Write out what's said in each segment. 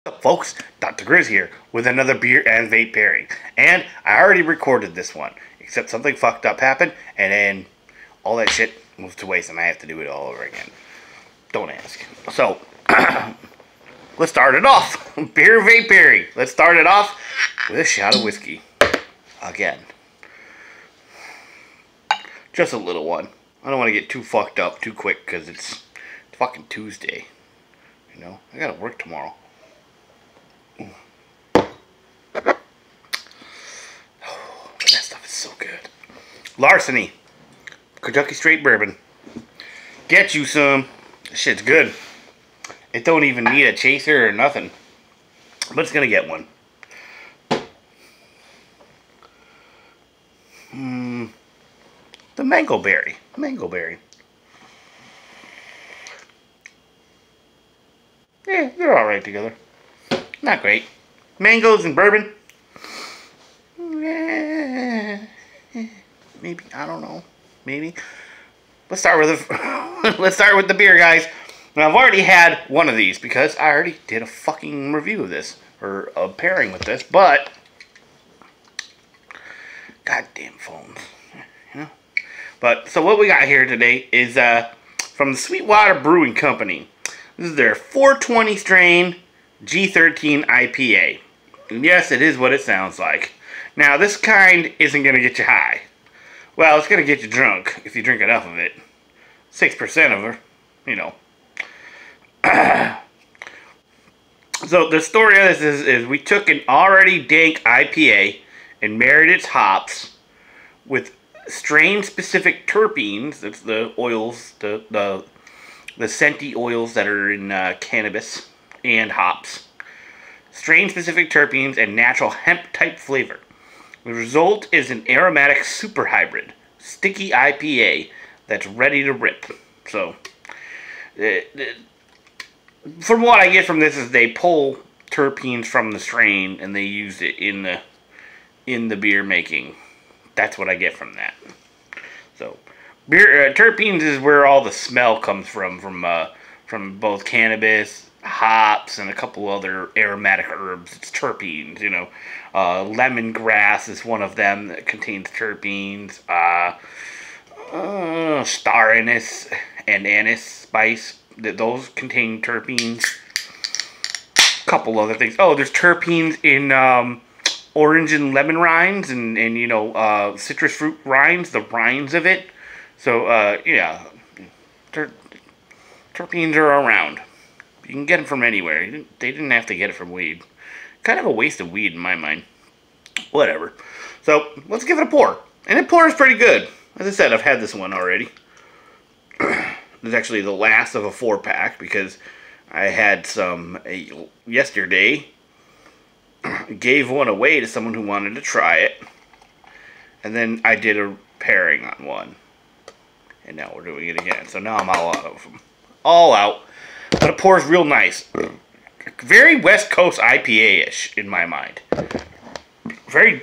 What's up, folks? Dr.Gryzz here with another beer and vape pairing. And I already recorded this one, except something fucked up happened, and then all that shit moved to waste, and I have to do it all over again. Don't ask. So, let's start it off. Beer vape pairing. Let's start it off with a shot of whiskey. Again. Just a little one. I don't want to get too fucked up too quick, because it's fucking Tuesday. You know, I gotta work tomorrow. Oh, that stuff is so good. Larceny. Kentucky Straight Bourbon. Get you some. This shit's good. It don't even need a chaser or nothing. But it's gonna get one. The mango berry. Mango berry. Yeah, they're alright together. Not great. Mangoes and bourbon. Maybe, I don't know. Maybe. Let's start with the beer, guys. Now, I've already had one of these because I already did a fucking review of this, or a pairing with this, but goddamn phones, you know. But so what we got here today is from the Sweetwater Brewing Company. This is their 420 strain G13 IPA. And yes, it is what it sounds like. Now, this kind isn't going to get you high. Well, it's going to get you drunk if you drink enough of it. 6% of her, you know. So, the story of this is we took an already dank IPA and married its hops with strain-specific terpenes. That's the oils, the scenty oils that are in cannabis and hops. Strain-specific terpenes and natural hemp-type flavor. The result is an aromatic super hybrid, sticky IPA that's ready to rip. So, from what I get from this is they pull terpenes from the strain and they use it in the beer making. That's what I get from that. So, beer terpenes is where all the smell comes from both cannabis, hops, and a couple other aromatic herbs. It's terpenes, you know. Lemongrass is one of them that contains terpenes. Star anise and anise spice, those contain terpenes. A couple other things. Oh, there's terpenes in orange and lemon rinds and you know, citrus fruit rinds, the rinds of it. So, yeah, terpenes are around. You can get them from anywhere. They didn't have to get it from weed. Kind of a waste of weed in my mind. Whatever. So, let's give it a pour. And it pours pretty good. As I said, I've had this one already. It's actually the last of a 4-pack because I had some yesterday. Gave one away to someone who wanted to try it. And then I did a pairing on one. And now we're doing it again. So now I'm all out of them. All out. But it pours real nice. Very West Coast IPA-ish in my mind. Very...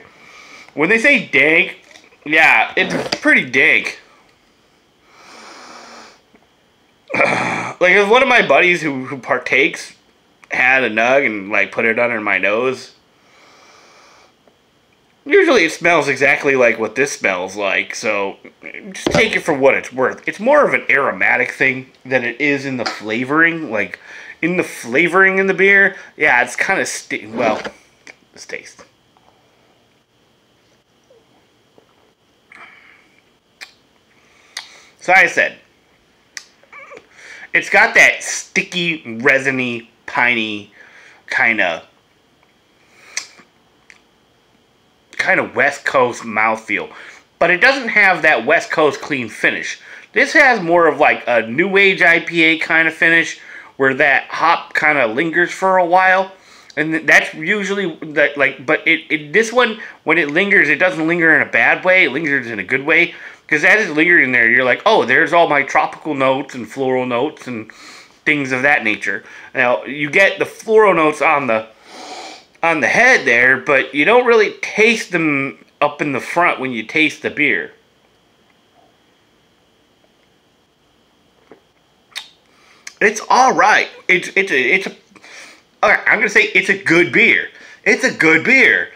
When they say dank, yeah, it's pretty dank. Like, if one of my buddies who partakes had a nug and, like, put it under my nose, usually it smells exactly like what this smells like, so just take it for what it's worth. It's more of an aromatic thing than it is in the flavoring. Like, in the flavoring in the beer, yeah, it's kind of, well, let's taste. So I said, it's got that sticky, resiny, piney kind of West Coast mouthfeel. But it doesn't have that West Coast clean finish. This has more of like a New Age IPA kind of finish where that hop kind of lingers for a while. And that's usually, that like, but this one, when it lingers, it doesn't linger in a bad way. It lingers in a good way. Because as it's lingering there, you're like, oh, there's all my tropical notes and floral notes and things of that nature. Now, you get the floral notes on the head there, but you don't really taste them up in the front when you taste the beer. It's all right. It's Alright, I'm going to say it's a good beer. It's a good beer.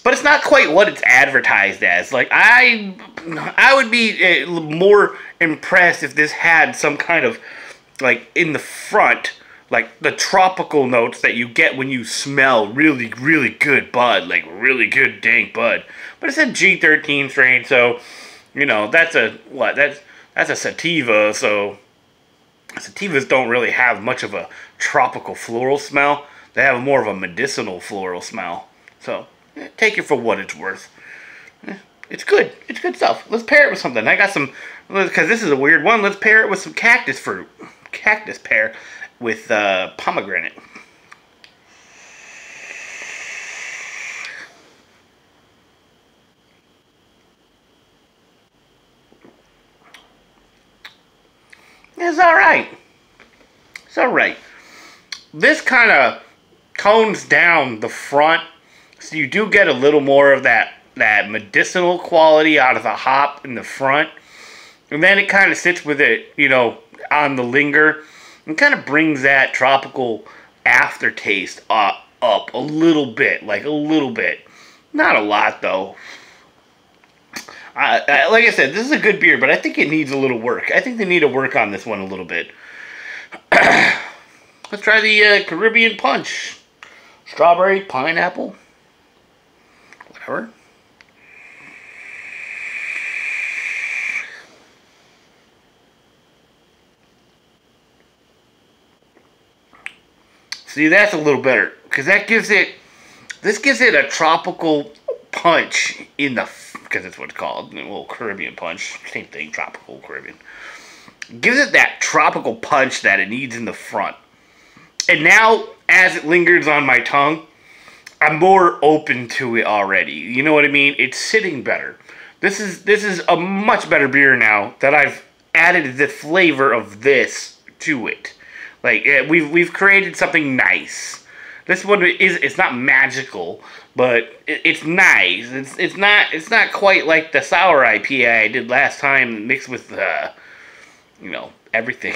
But it's not quite what it's advertised as. Like, I would be more impressed if this had some kind of, like, in the front, like, the tropical notes that you get when you smell really, really good bud. Like, really good dank bud. But it's a G13 strain, so, you know, that's a, what? That's a sativa, so sativas don't really have much of a tropical floral smell. They have more of a medicinal floral smell. So, take it for what it's worth. It's good. It's good stuff. Let's pair it with something. I got some, because this is a weird one, let's pair it with some cactus fruit. Cactus pear with pomegranate. It's alright. It's alright. This kind of tones down the front, so you do get a little more of that medicinal quality out of the hop in the front. And then it kind of sits with it, you know, on the linger. And kind of brings that tropical aftertaste up a little bit. Like a little bit. Not a lot, though. Like I said, this is a good beer, but I think it needs a little work. I think they need to work on this one a little bit. Let's try the Caribbean Punch. Strawberry, pineapple, whatever. See, that's a little better, because that gives it, this gives it a tropical punch in the, because that's what it's called, a little Caribbean Punch, same thing, tropical Caribbean. Gives it that tropical punch that it needs in the front. And now, as it lingers on my tongue, I'm more open to it already. You know what I mean? It's sitting better. This is a much better beer now that I've added the flavor of this to it. Like, we've created something nice. This one it's not magical, but it's nice. It's not quite like the sour IPA I did last time mixed with you know, everything.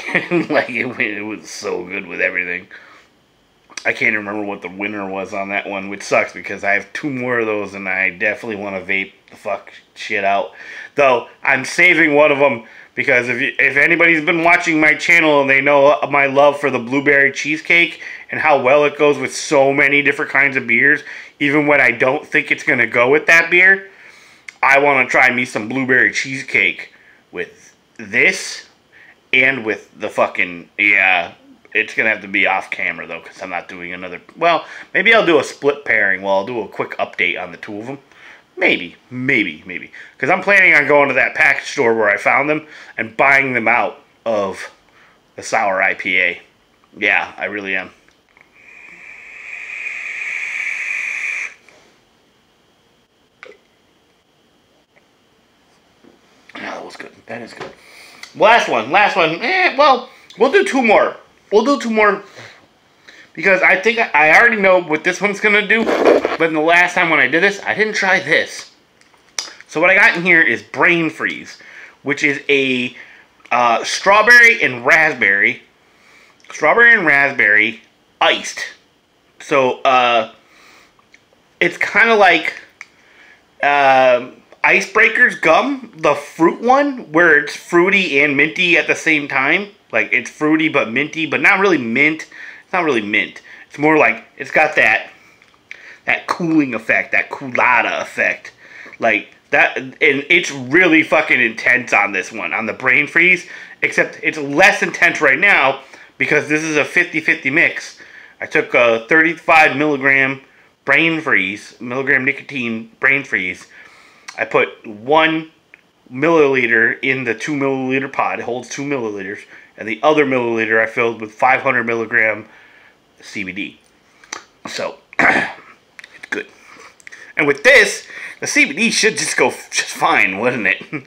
Like it was so good with everything. I can't remember what the winner was on that one, which sucks because I have 2 more of those and I definitely want to vape the fuck shit out. Though I'm saving one of them because if anybody's been watching my channel and they know my love for the blueberry cheesecake and how well it goes with so many different kinds of beers, even when I don't think it's going to go with that beer, I want to try me some blueberry cheesecake with this and with the fucking, yeah, it's going to have to be off camera though because I'm not doing another, well, maybe I'll do a split pairing while I'll do a quick update on the 2 of them. Maybe. Because I'm planning on going to that package store where I found them and buying them out of the sour IPA. Yeah, I really am. Yeah, that was good. That is good. Last one. Well, we'll do 2 more. We'll do 2 more. Because I think I already know what this one's going to do. But the last time when I did this, I didn't try this. So what I got in here is Brain Freeze. Which is a strawberry and raspberry. Strawberry and raspberry iced. So it's kind of like Icebreaker's gum. The fruit one. Where it's fruity and minty at the same time. Like it's fruity but minty. But not really mint. It's not really mint. It's more like, it's got that cooling effect, that coolada effect. Like, that, and it's really fucking intense on this one, on the Brain Freeze. Except it's less intense right now, because this is a 50-50 mix. I took a 35 milligram Brain Freeze, milligram nicotine Brain Freeze. I put 1 milliliter in the 2 milliliter pod. It holds 2 milliliters. And the other milliliter I filled with 500 milligram CBD. So, it's good. And with this, the CBD should just go just fine, wouldn't it?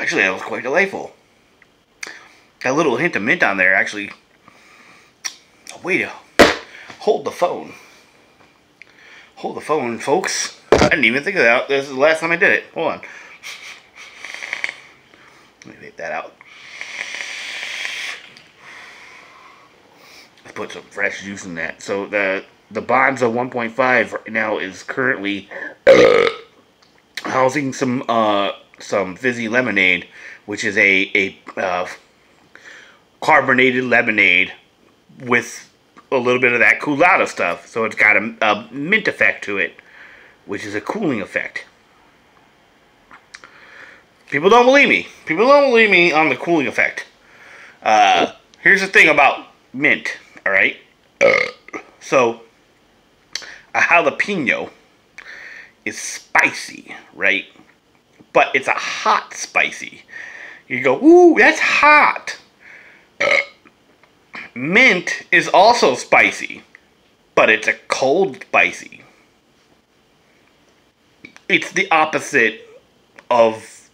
Actually, that was quite delightful. That little hint of mint on there, actually. A way to hold the phone. Hold the phone, folks. I didn't even think of that. This is the last time I did it. Hold on. Let me vape that out. Let's put some fresh juice in that. So the Bonza 1.5 right now is currently housing some fizzy lemonade, which is a carbonated lemonade with a little bit of that Coolado stuff. So it's got a mint effect to it, which is a cooling effect. People don't believe me. People don't believe me on the cooling effect. Here's the thing about mint, alright? So, a jalapeno is spicy, right? But it's a hot spicy. You go, ooh, that's hot. Mint is also spicy, but it's a cold spicy. It's the opposite of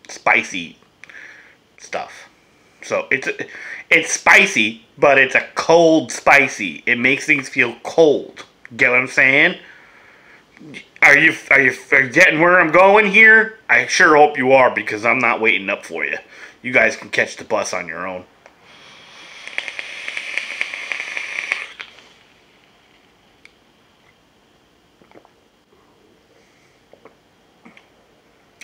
spicy stuff. So it's spicy, but it's a cold spicy. It makes things feel cold. Get what I'm saying? Are you getting where I'm going here? I sure hope you are, because I'm not waiting up for you. You guys can catch the bus on your own.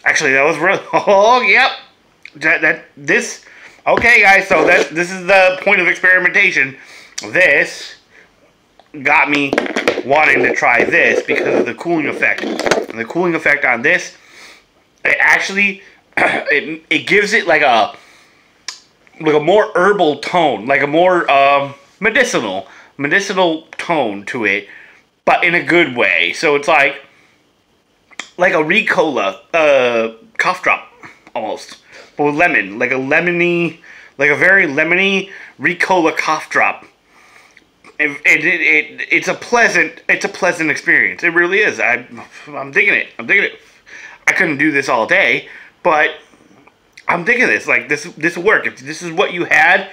Actually, that was real. Oh, yep. Okay, guys. So this is the point of experimentation. This got me wanting to try this because of the cooling effect. And the cooling effect on this, it actually it gives it like a more herbal tone, like a more medicinal tone to it, but in a good way. So it's like a Ricola cough drop almost, but with lemon, like a very lemony Ricola cough drop. It's a pleasant experience. It really is. I'm digging it. I couldn't do this all day, but I'm digging this. Like this will work. If this is what you had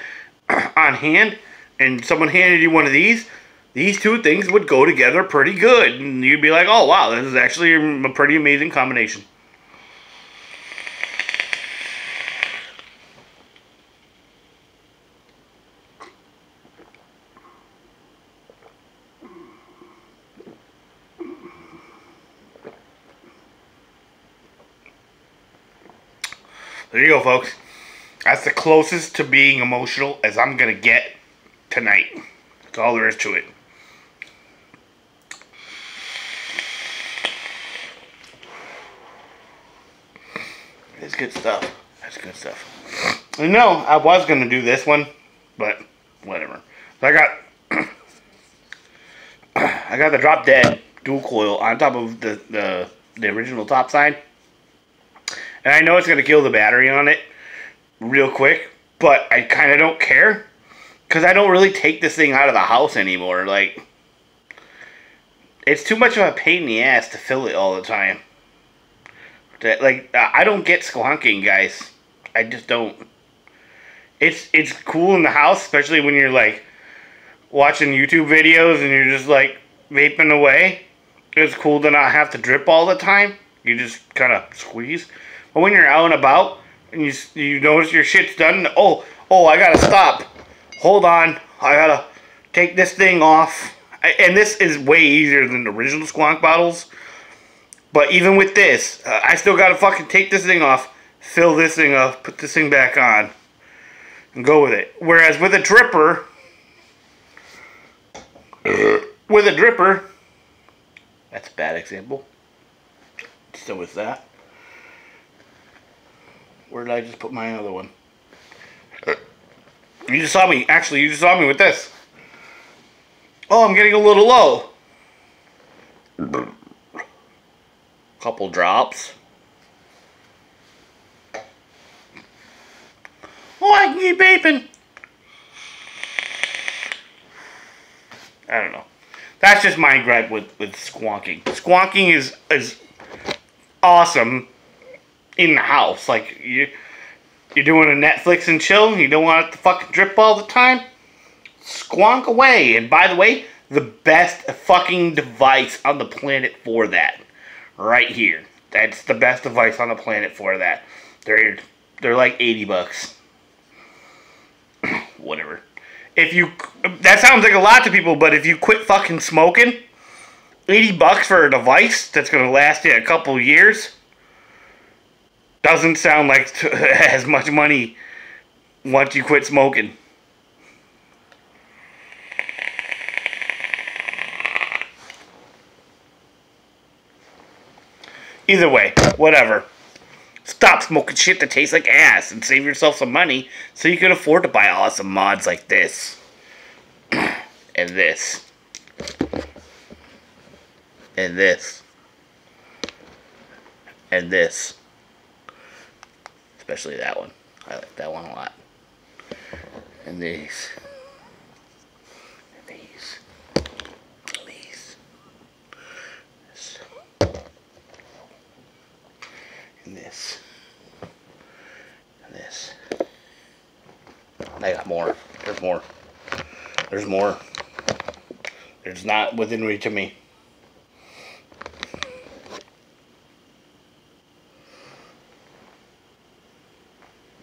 on hand, and someone handed you one of these two things would go together pretty good, and you'd be like, "Oh wow, this is actually a pretty amazing combination." There you go, folks. That's the closest to being emotional as I'm gonna get tonight. That's all there is to it. It's good stuff. That's good stuff. I know I was gonna do this one, but whatever. So I got the Drop Dead dual coil on top of the original top side. And I know it's going to kill the battery on it real quick, but I kind of don't care, because I don't really take this thing out of the house anymore. Like, it's too much of a pain in the ass to fill it all the time. Like, I don't get squonking, guys. I just don't. It's cool in the house, especially when you're, like, watching YouTube videos and you're just, like, vaping away. It's cool to not have to drip all the time. You just kind of squeeze. But when you're out and about, and you notice your shit's done, oh, I gotta stop. Hold on, I gotta take this thing off. And this is way easier than the original squonk bottles. But even with this, I still gotta fucking take this thing off, fill this thing up, put this thing back on, and go with it. Whereas with a dripper, that's a bad example. So with that, where did I just put my other one? You just saw me. Actually, you just saw me with this. Oh, I'm getting a little low. Couple drops. Oh, I can keep vaping. I don't know. That's just my gripe with squonking. Squonking is awesome in the house. Like, you're doing a Netflix and chill, you don't want it to fucking drip all the time, squonk away. And by the way, the best fucking device on the planet for that. right here. That's the best device on the planet for that. They're like $80. Whatever. That sounds like a lot to people, but if you quit fucking smoking, $80 for a device that's gonna last you a couple years doesn't sound like as much money once you quit smoking. Either way, whatever. Stop smoking shit that tastes like ass and save yourself some money so you can afford to buy awesome mods like this. And this. And this. And this. Especially that one. I like that one a lot. And these. And these. And these. This. And this. And this. I got more. There's more. There's more. There's not within reach of me.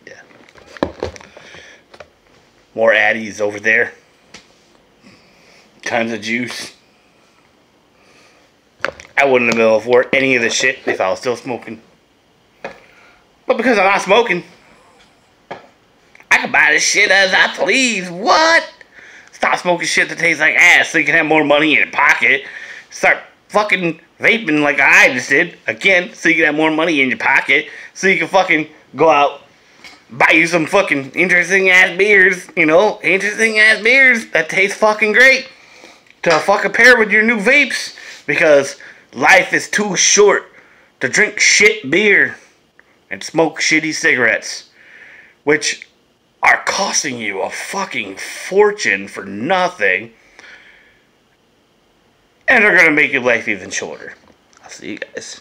Yeah. More Addies over there. Tons of juice. I wouldn't have been able to afford any of this shit if I was still smoking. But because I'm not smoking, I can buy this shit as I please. What? Stop smoking shit that tastes like ass so you can have more money in your pocket. Start fucking vaping like I just did. Again, so you can have more money in your pocket. So you can fucking go out, buy you some fucking interesting ass beers. You know, interesting ass beers that taste fucking great. To fucking pair with your new vapes. Because life is too short to drink shit beer and smoke shitty cigarettes, which are costing you a fucking fortune for nothing, and are gonna make your life even shorter. I'll see you guys.